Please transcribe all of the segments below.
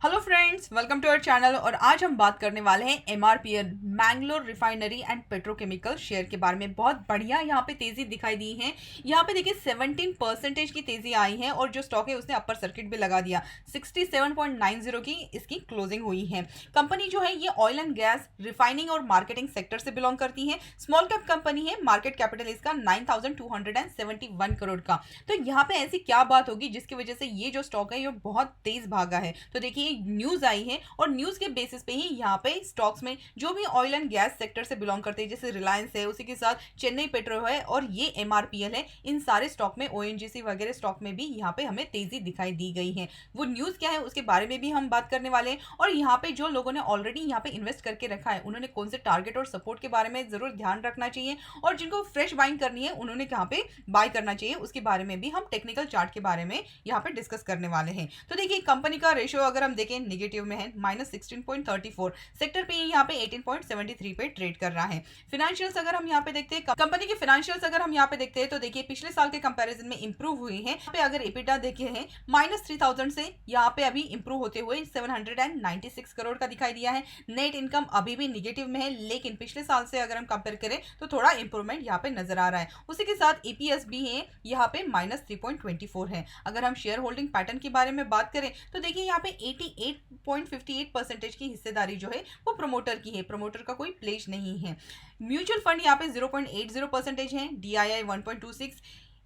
Hello friends, welcome to our channel. और आज हम बात करने वाले हैं MRPL Mangalore refinery and petrochemical share के बारे में। बहुत बढ़िया यहाँ पे तेजी दिखाई दी है। यहाँ पे देखिए 17% की तेजी आई है और जो स्टॉक है उसने अपर सर्किट भी लगा दिया। 67.90 की इसकी क्लोजिंग हुई है। कंपनी जो है ये ऑयल एंड गैस रिफाइनिंग और मार्केटिंग सेक्टर से बिलोंग करती है। स्मॉल कैप कंपनी है। मार्केट कैपिटल इसका 9,271 करोड़ का। तो यहाँ पे ऐसी क्या बात होगी जिसकी वजह से ये जो स्टॉक है ये बहुत तेज भागा है। तो देखिए न्यूज आई है और न्यूज के बेसिस पे ही यहाँ पे स्टॉक्स में जो भी ऑयल एंड गैस सेक्टर से बिलोंग करते हैं, जैसे रिलायंस है, उसी के साथ चेन्नई पेट्रो है और ये एमआरपीएल है, इन सारे स्टॉक में ओएनजीसी वगैरह स्टॉक में भी यहाँ पे हमें तेजी दिखाई दी गई है। वो न्यूज क्या है उसके बारे में भी हम बात करने वाले हैं। और यहाँ पे जो लोगों ने ऑलरेडी यहाँ पे इन्वेस्ट करके रखा है उन्होंने कौन से टारगेट और सपोर्ट के बारे में जरूर ध्यान रखना चाहिए, और जिनको फ्रेश बाइंग करनी है उन्होंने कहाँ पे बाय करना चाहिए उसके बारे में भी हम टेक्निकल चार्ट के बारे में यहाँ पे डिस्कस करने वाले हैं। तो देखिए कंपनी का रेशियो अगर हम देखें निगेटिव में है, -16.34। सेक्टर पे यहाँ पे 18.73 पे ट्रेड कर रहा है। फिनेंशियल्स अगर हम यहाँ पे देखते हैं, कंपनी के फिनेंशियल्स अगर हम यहाँ पे देखते हैं तो देखिए पिछले साल के कंपैरिजन में इंप्रूव हुई है। यहाँ पे अगर एबिटा देखे हैं -3000 से यहाँ पे अभी इंप्रूव होते हुए 796 करोड़ का दिखाई दिया है। नेट इनकम अभी भी निगेटिव में है, लेकिन पिछले साल से अगर हम कंपेयर करें तो थोड़ा इंप्रूवमेंट यहाँ पे नजर आ रहा है। उसी के साथ ईपीएस भी है यहाँ पे -3.24 है। अगर हम शेयर होल्डिंग पैटर्न के बारे में बात करें तो देखिए यहाँ पे 88.58% की हिस्सेदारी जो है वो प्रमोटर की है। प्रमोटर का कोई प्लेज नहीं है। म्यूचुअल फंड यहाँ पे 0.80% है। डीआईआई 1.26,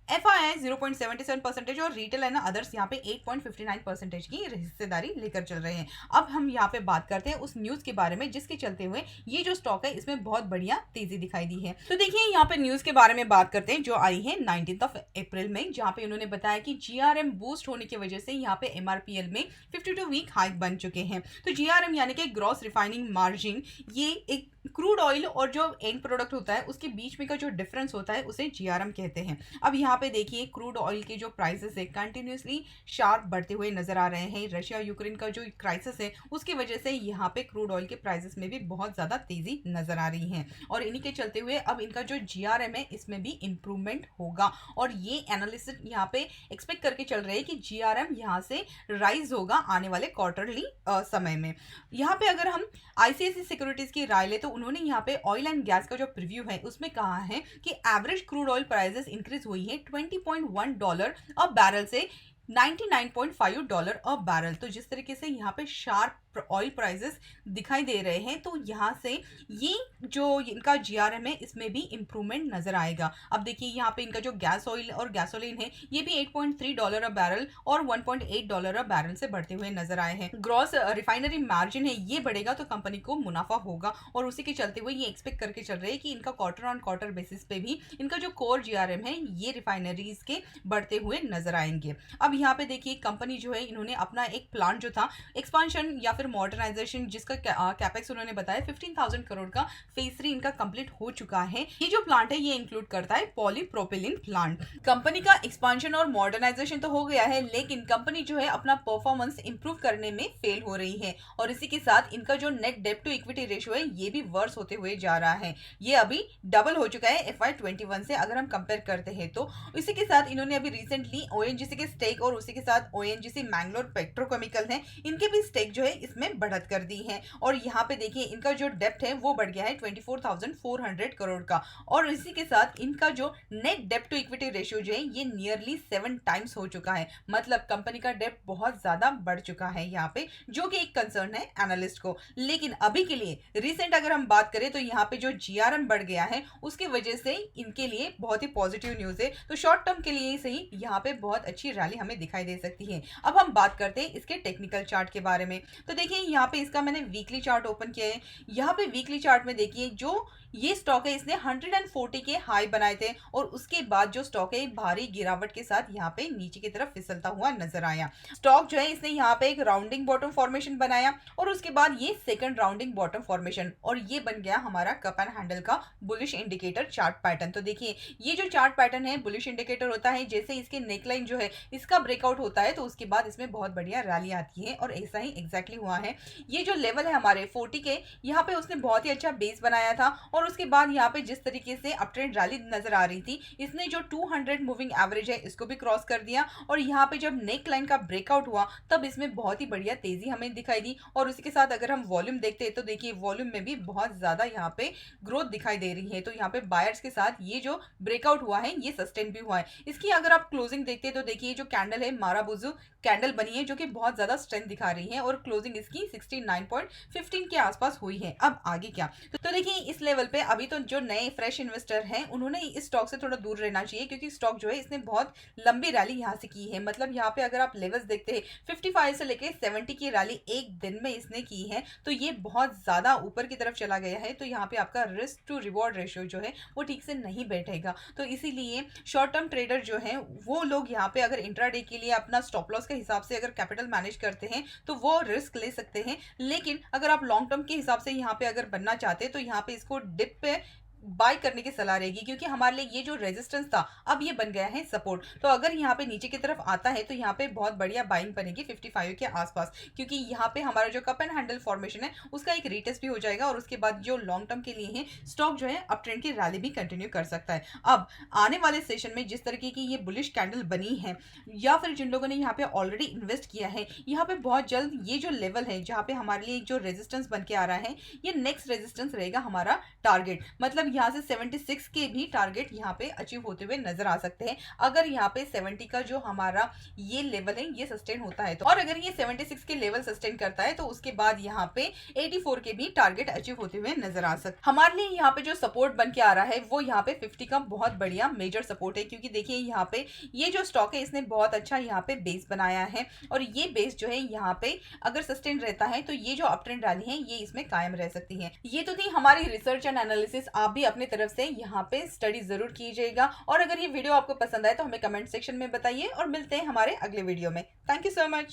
एफआईआई 0.77% और रिटेल एंड अदर्स यहाँ पे 8.59% की हिस्सेदारी लेकर चल रहे हैं। अब हम यहाँ पे बात करते हैं उस न्यूज के बारे में जिसके चलते हुए ये जो स्टॉक है इसमें बहुत बढ़िया तेजी दिखाई दी है। तो देखिए यहाँ पे न्यूज के बारे में बात करते हैं जो आई है 19 अप्रैल में, जहाँ पे उन्होंने बताया कि जीआरएम बूस्ट होने की वजह से यहाँ पे एमआरपीएल में 52 वीक हाइक बन चुके हैं। तो जीआरएम यानी कि ग्रॉस रिफाइनिंग मार्जिन, ये एक क्रूड ऑयल और जो एंड प्रोडक्ट होता है उसके बीच में का जो डिफरेंस होता है उसे जीआरएम कहते हैं। अब यहाँ पे देखिए क्रूड ऑयल के जो प्राइसेस है कंटिन्यूसली शार्प बढ़ते हुए नजर आ रहे हैं। रशिया यूक्रेन का जो क्राइसिस है उसकी वजह से यहाँ पे क्रूड ऑयल के प्राइसेस में भी बहुत ज्यादा तेजी नजर आ रही है, और इन्हीं के चलते हुए अब इनका जो जीआरएम है इसमें भी इंप्रूवमेंट होगा। और ये एनालिस्ट यहाँ पे एक्सपेक्ट करके चल रहे हैं कि जीआरएम यहाँ से राइज होगा आने वाले क्वार्टरली समय में। यहाँ पे अगर हम आईसीआईसी सिक्योरिटीज की राय ले तो उन्होंने यहाँ पे ऑयल एंड गैस का जो प्रीव्यू है उसमें कहा है कि average crude oil prices increase हुई है $20.1 अ बैरल से $99.5 अ बैरल। तो जिस तरीके से यहाँ पे शार्प ऑयल प्राइसेस दिखाई दे रहे हैं तो यहाँ से ये जो इनका जीआरएम है इसमें भी इंप्रूवमेंट नजर आएगा। अब देखिए यहाँ पे इनका जो गैस ऑयल और गैसोलीन है ये भी $8.3 अ बैरल और $1.8 अ बैरल से बढ़ते हुए नजर आए हैं। ग्रॉस रिफाइनरी मार्जिन है ये बढ़ेगा तो कंपनी को मुनाफा होगा, और उसी के चलते हुए ये एक्सपेक्ट करके चल रहे हैं कि इनका क्वार्टर ऑन क्वार्टर बेसिस पे भी इनका जो कोर जीआरएम है ये रिफाइनरीज के बढ़ते हुए नजर आएंगे। अब यहाँ पे देखिए कंपनी जो है इन्होंने अपना एक प्लांट जो था एक्सपांशन या फिर मॉडर्नाइजेशन जिसका कैपेक्स उन्होंने बताया 15,000 करोड़ का फेज 3 इनका कंप्लीट हो चुका है। ये जो प्लांट है ये इंक्लूड करता है पॉलीप्रोपिलीन प्लांट। कंपनी का एक्सपांशन और मॉडर्नाइजेशन तो हो गया है, लेकिन कंपनी जो है अपना परफॉर्मेंस इंप्रूव करने में फेल हो रही है, और इसी के साथ इनका जो नेट डेब्ट टू इक्विटी रेशियो है ये भी वर्स होते हुए जा रहा है। ये अभी डबल हो चुका है FY21 से अगर हम कंपेयर करते हैं तो। इसी के साथ इन्होंने अभी रिसेंटली ओएनजीसी के स्टेक और उसी के साथ ओएनजीसी मैंगलोर पेट्रोकेमिकल है इनके भी स्टेक जो है इसमें बढ़त कर दी है। और यहाँ पे देखिए इनका जो डेप्ट है वो बढ़ गया है 24,400 करोड़ का, और इसी के साथ इनका जो नेट डेप्ट टू इक्विटी रेशियो जो है ये नियरली 7 टाइम्स हो चुका है। मतलब कंपनी का डेप्ट बहुत ज्यादा बढ़ चुका है यहाँ पे, जो कि एक कंसर्न है एनालिस्ट को। लेकिन अभी के लिए रिसेंट अगर हम बात करें तो यहाँ पे जो जीआरएम बढ़ गया है उसकी वजह से इनके लिए बहुत ही पॉजिटिव न्यूज है। तो शॉर्ट टर्म के लिए सही यहाँ पे बहुत अच्छी रैली हमें दिखाई दे सकती है। अब हम बात करते हैं इसके टेक्निकल चार्ट के बारे में। तो देखिए यहाँ पे इसका मैंने वीकली चार्ट ओपन किया है। यहाँ पे वीकली चार्ट में देखिए जो ये स्टॉक है इसने 140 के हाई बनाए थे, और उसके बाद जो स्टॉक है भारी गिरावट के साथ यहाँ पे नीचे की तरफ फिसलता हुआ नजर आया। स्टॉक जो है इसने यहाँ पे एक राउंडिंग बॉटम फॉर्मेशन बनाया, और उसके बाद ये सेकंड राउंडिंग बॉटम फॉर्मेशन, और ये बन गया हमारा कप एंड हैंडल का बुलिश इंडिकेटर चार्ट पैटर्न। तो देखिए ये जो चार्ट पैटर्न है बुलिश इंडिकेटर होता है, जैसे इसके नेकलाइन जो है इसका ब्रेकआउट होता है तो उसके बाद इसमें बहुत बढ़िया रैली आती है, और ऐसा ही एग्जैक्टली हुआ हुआ है। ये जो लेवल है हमारे 40 के, यहाँ पे उसने बहुत ही अच्छा बेस बनाया था और उसके बाद यहाँ पे जिस तरीके से अप ट्रेंड रैली नजर आ रही थी, इसने जो 200 मूविंग एवरेज है इसको भी क्रॉस कर दिया और यहाँ पे जब नेक लाइन का ब्रेकआउट हुआ तब इसमें बहुत ही बढ़िया तेजी हमें दिखाई दी। और उसी के साथ अगर हम वॉल्यूम देखते हैं तो देखिए वॉल्यूम में भी बहुत ज्यादा यहाँ पे ग्रोथ दिखाई दे रही है। तो यहाँ पे बायर्स के साथ ये जो ब्रेकआउट हुआ है ये सस्टेन भी हुआ है। इसकी अगर आप क्लोजिंग देखते हैं तो देखिए जो कैंडल है माराबुजू कैंडल बनी है जो कि बहुत ज्यादा स्ट्रेंथ दिखा रही है और क्लोजिंग इसकी 69.15 के आसपास हुई है। अब आगे क्या, तो देखिए इस लेवल पे अभी तो जो नए फ्रेश इन्वेस्टर हैं उन्होंने इस स्टॉक से थोड़ा दूर रहना चाहिए, क्योंकि स्टॉक जो है इसने बहुत लंबी रैली यहाँ से की है। मतलब यहाँ पे अगर आप लेवल्स देखते हैं 55 से लेके 70 की रैली एक दिन में इसने की है, तो ये बहुत ज्यादा ऊपर की तरफ चला गया है। तो यहाँ पे आपका रिस्क टू रिवॉर्ड रेशियो जो है वो ठीक से नहीं बैठेगा। तो इसीलिए शॉर्ट टर्म ट्रेडर जो है वो लोग यहाँ पे अगर इंट्राडे के लिए अपना स्टॉप लॉस के हिसाब से अगर कैपिटल मैनेज करते हैं तो वो रिस्क ले सकते हैं। लेकिन अगर आप लॉन्ग टर्म के हिसाब से यहाँ पे अगर बनना चाहते हैं तो यहाँ पे इसको डिप पे बाय करने की सलाह रहेगी, क्योंकि हमारे लिए ये जो रेजिस्टेंस था अब ये बन गया है सपोर्ट। तो अगर यहाँ पे नीचे की तरफ आता है तो यहाँ पे बहुत बढ़िया बाइंग बनेगी 55 के आसपास, क्योंकि यहाँ पे हमारा जो कप एंड हैंडल फॉर्मेशन है उसका एक रीटेस्ट भी हो जाएगा और उसके बाद जो लॉन्ग टर्म के लिए है स्टॉक जो है अप ट्रेंड की रैली भी कंटिन्यू कर सकता है। अब आने वाले सेशन में जिस तरीके की ये बुलिश कैंडल बनी है या फिर जिन लोगों ने यहाँ पे ऑलरेडी इन्वेस्ट किया है, यहाँ पे बहुत जल्द ये जो लेवल है जहाँ पे हमारे लिए जो रेजिस्टेंस बन के आ रहा है ये नेक्स्ट रेजिस्टेंस रहेगा हमारा टारगेट। मतलब यहाँ से 76 के भी टारगेट यहाँ पे अचीव होते हुए नजर आ सकते हैं अगर यहाँ पे 70 का जो हमारा ये लेवल है ये सस्टेन होता है तो। और अगर ये 76 के लेवल सस्टेन करता है तो उसके बाद यहाँ पे 84 के भी टारगेट अचीव होते हुए नजर आ सकते। हमारे लिए यहाँ पे जो सपोर्ट बन के आ रहा है वो यहाँ पे 50 का बहुत बढ़िया मेजर सपोर्ट है, क्योंकि देखिए यहाँ पे ये जो स्टॉक है इसने बहुत अच्छा यहाँ पे बेस बनाया है और ये बेस जो है यहाँ पे अगर सस्टेन रहता है तो ये जो अप ट्रेंड रैली है ये इसमें कायम रह सकती है। ये तो थी हमारी रिसर्च एंड एनालिसिस, आप भी अपनी तरफ से यहाँ पे स्टडी जरूर कीजिएगा। और अगर ये वीडियो आपको पसंद आए तो हमें कमेंट सेक्शन में बताइए और मिलते हैं हमारे अगले वीडियो में। Thank you so much.